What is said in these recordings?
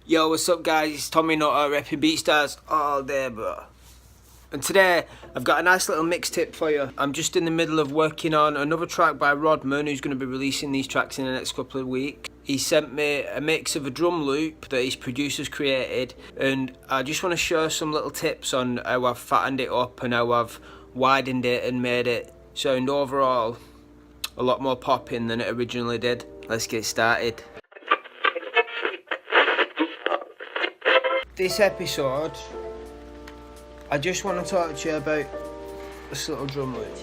Yo, what's up guys, it's Tommy Nutter, repping BeatStars all day bro. And today, I've got a nice little mix tip for you. I'm just in the middle of working on another track by Rodman, who's going to be releasing these tracks in the next couple of weeks. He sent me a mix of a drum loop that his producers created, and I just want to share some little tips on how I've fattened it up and how I've widened it and made it sound overall a lot more popping than it originally did. Let's get started. This episode, I just want to talk to you about this little drum loop.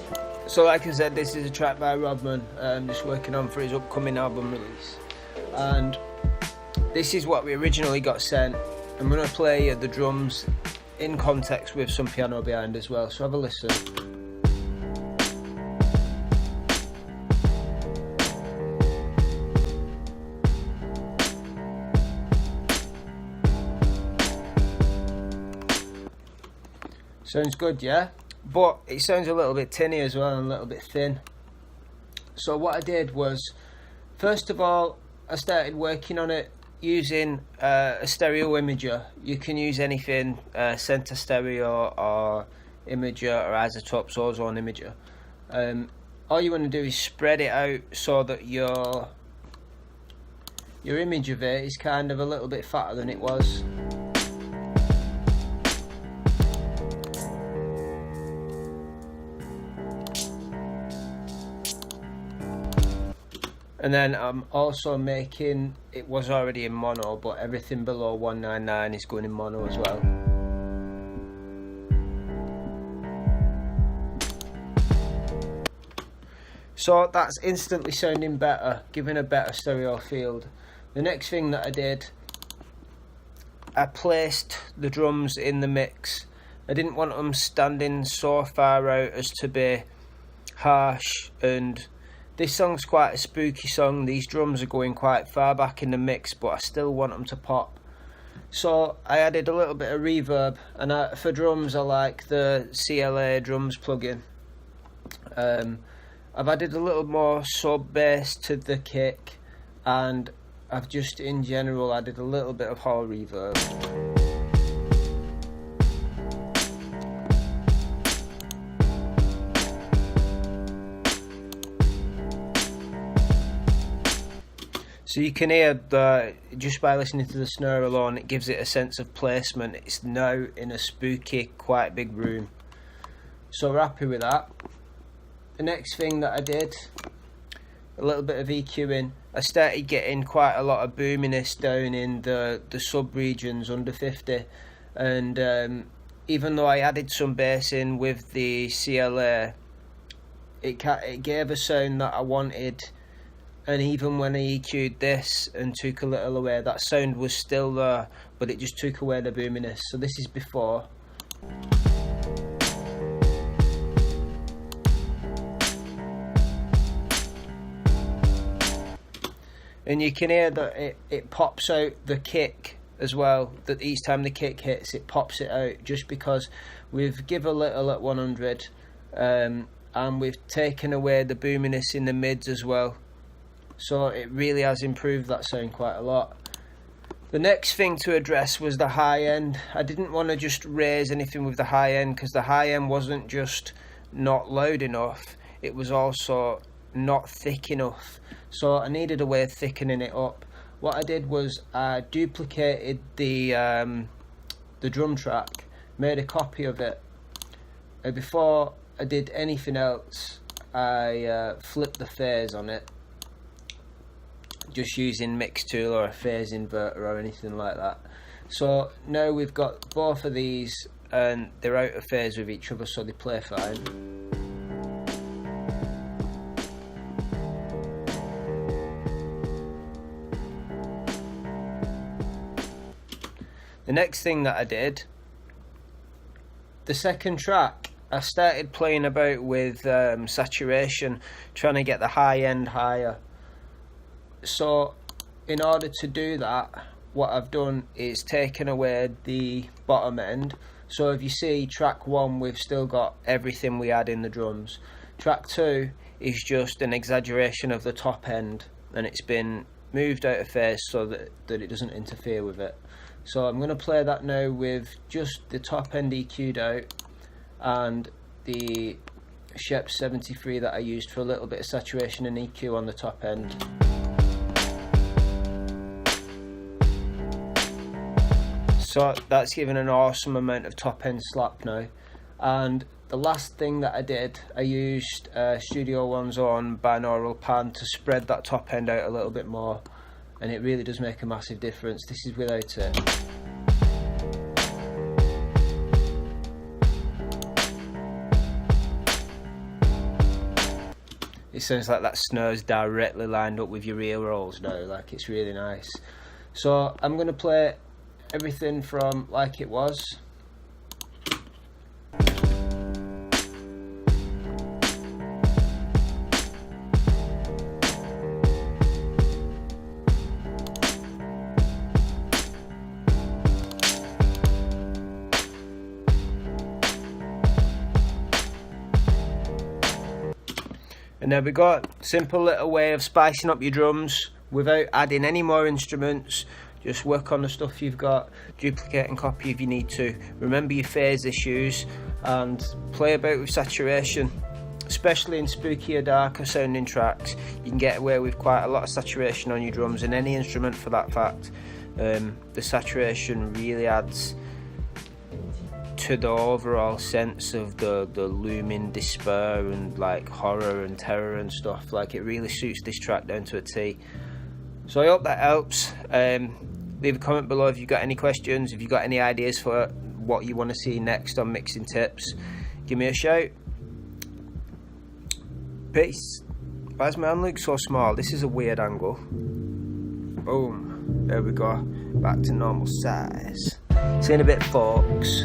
So like I said, this is a track by Rodman, just working on for his upcoming album release. And this is what we originally got sent. I'm going to play the drums in context with some piano behind as well, so have a listen. Sounds good, yeah? But it sounds a little bit tinny as well and a little bit thin. So what I did was, first of all, I started working on it using a stereo imager. You can use anything, center stereo or imager or isotopes, ozone imager. All you want to do is spread it out so that your image of it is kind of a little bit fatter than it was. And then I'm also making, it was already in mono, but everything below 199 is going in mono as well. So that's instantly sounding better, giving a better stereo field. The next thing that I did, I placed the drums in the mix. I didn't want them standing so far out as to be harsh, and this song's quite a spooky song. These drums are going quite far back in the mix, but I still want them to pop. So I added a little bit of reverb, and for drums I like the CLA drums plugin. I've added a little more sub bass to the kick, and I've just in general added a little bit of hall reverb. So you can hear that just by listening to the snare alone, it gives it a sense of placement. It's now in a spooky, quite big room. So we're happy with that. The next thing that I did, a little bit of EQing. I started getting quite a lot of boominess down in the sub-regions under 50. And even though I added some bass in with the CLA, it gave a sound that I wanted. And even when I EQ'd this and took a little away, that sound was still there, but it just took away the boominess. So this is before. And you can hear that it pops out the kick as well, that each time the kick hits, it pops it out, just because we've give a little at 100, and we've taken away the boominess in the mids as well. So it really has improved that sound quite a lot. The next thing to address was the high end. I didn't want to just raise anything with the high end, because the high end wasn't just not loud enough, it was also not thick enough. So I needed a way of thickening it up. What I did was I duplicated the drum track, made a copy of it, and before I did anything else, I flipped the phase on it, just using mix tool or a phase inverter or anything like that. So now we've got both of these and they're out of phase with each other, so they play fine. The next thing that I did, the second track, I started playing about with saturation, trying to get the high end higher. So in order to do that, what I've done is taken away the bottom end. So if you see track 1, we've still got everything we had in the drums. Track 2 is just an exaggeration of the top end, and it's been moved out of phase so that it doesn't interfere with it. So I'm going to play that now with just the top end EQ'd out and the Shep 73 that I used for a little bit of saturation and EQ on the top end. So that's given an awesome amount of top end slap now. And the last thing that I did, I used Studio One's own binaural pan to spread that top end out a little bit more, and it really does make a massive difference. This is without it. It sounds like that snare's directly lined up with your ear rolls now, like it's really nice. So I'm going to play everything from Like It Was. And now we got a simple little way of spicing up your drums without adding any more instruments. Just work on the stuff you've got, duplicate and copy if you need to. Remember your phase issues and play about with saturation. Especially in spookier, darker sounding tracks, you can get away with quite a lot of saturation on your drums, and any instrument for that fact. The saturation really adds to the overall sense of the looming despair and like horror and terror and stuff. Like, it really suits this track down to a T. So I hope that helps. Leave a comment below if you've got any questions, if you've got any ideas for what you want to see next on Mixing Tips. Give me a shout. Peace. Why does my hand look so small? This is a weird angle. Boom. There we go. Back to normal size. See you in a bit, folks.